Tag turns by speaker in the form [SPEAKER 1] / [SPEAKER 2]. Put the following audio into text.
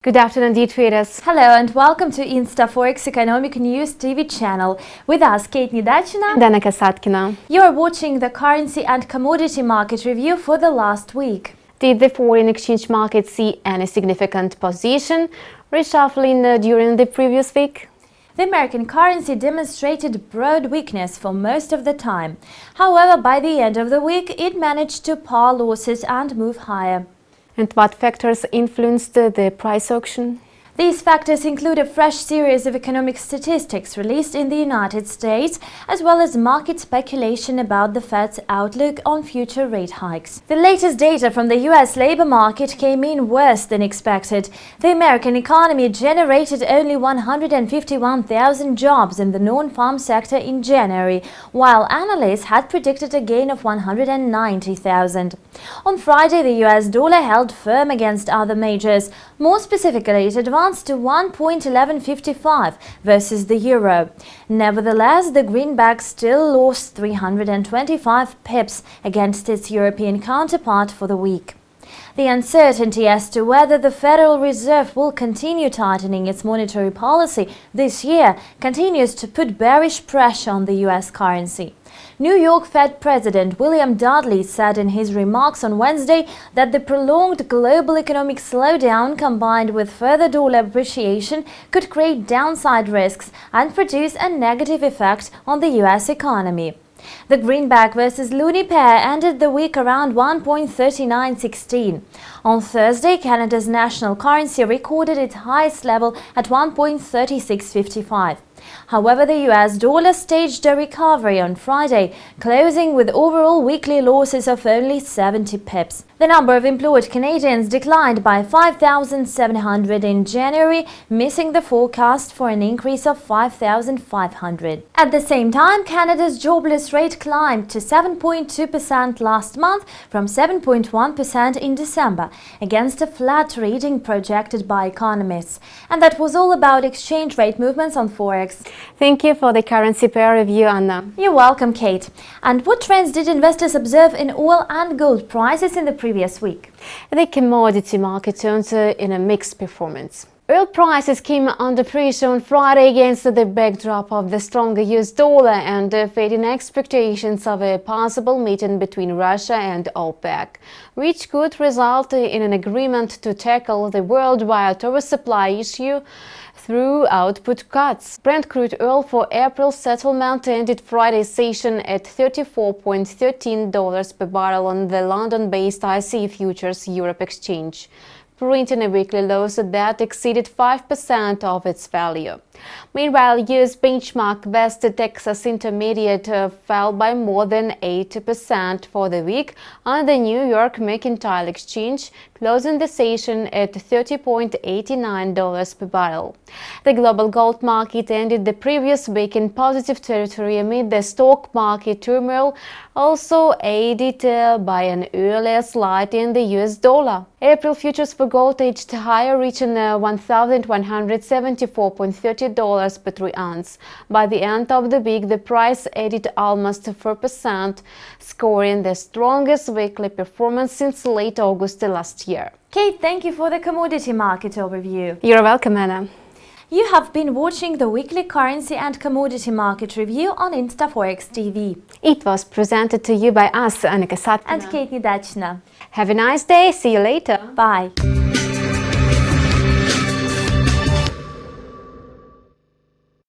[SPEAKER 1] Good afternoon, dear traders.
[SPEAKER 2] Hello and welcome to ИнстаФорекс Economic News TV channel. With us, Kate Недачина
[SPEAKER 1] and Anna Kasatkina.
[SPEAKER 2] You are watching the currency and commodity market review for the last week.
[SPEAKER 1] Did the foreign exchange market see any significant position reshuffling during the previous week?
[SPEAKER 2] The American currency demonstrated broad weakness for most of the time. However, by the end of the week, it managed to par losses and move higher.
[SPEAKER 1] And what factors influenced the price action?
[SPEAKER 2] These factors include a fresh series of economic statistics released in the United States, as well as market speculation about the Fed's outlook on future rate hikes. The latest data from the US labor market came in worse than expected. The American economy generated only 151,000 jobs in the non-farm sector in January, while analysts had predicted a gain of 190,000. On Friday, the US dollar held firm against other majors. More specifically, it advanced to 1.1155 versus the euro. Nevertheless, the greenback still lost 325 pips against its European counterpart for the week. The uncertainty as to whether the Federal Reserve will continue tightening its monetary policy this year continues to put bearish pressure on the US currency. New York Fed President William Dudley said in his remarks on Wednesday that the prolonged global economic slowdown combined with further dollar appreciation could create downside risks and produce a negative effect on the US economy. The greenback versus loonie pair ended the week around 1.3916. On Thursday, Canada's national currency recorded its highest level at 1.3655. However, the US dollar staged a recovery on Friday, closing with overall weekly losses of only 70 pips. The number of employed Canadians declined by 5,700 in January, missing the forecast for an increase of 5,500. At the same time, Canada's jobless rate climbed to 7.2% last month from 7.1% in December, against a flat reading projected by economists. And that was all about exchange rate movements on Forex.
[SPEAKER 1] Thank you for the currency pair review, Anna.
[SPEAKER 2] You're welcome, Kate. And what trends did investors observe in oil and gold prices in the previous week?
[SPEAKER 1] The commodity market turned in a mixed performance. Oil prices came under pressure on Friday against the backdrop of the stronger US dollar and fading expectations of a possible meeting between Russia and OPEC, which could result in an agreement to tackle the worldwide oversupply issue through output cuts. Brent crude oil for April settlement ended Friday's session at $34.13 per barrel on the London-based ICE Futures Europe exchange, printing a weekly loss that exceeded 5% of its value. Meanwhile, US benchmark West Texas Intermediate fell by more than 80% for the week on the New York Mercantile Exchange, closing the session at $30.89 per barrel. The global gold market ended the previous week in positive territory amid the stock market turmoil, also aided by an earlier slide in the US dollar. April futures for gold edged higher, reaching $1,174.30 per 3 ounce. By the end of the week, the price added almost 4%, scoring the strongest weekly performance since late August last year.
[SPEAKER 2] Kate, thank you for the commodity market overview.
[SPEAKER 1] You're welcome, Anna.
[SPEAKER 2] You have been watching the weekly currency and commodity market review on ИнстаФорекс TV.
[SPEAKER 1] It was presented to you by us, Anna Kasatkina
[SPEAKER 2] and Kate Недачина.
[SPEAKER 1] Have a nice day. See you later.
[SPEAKER 2] Bye.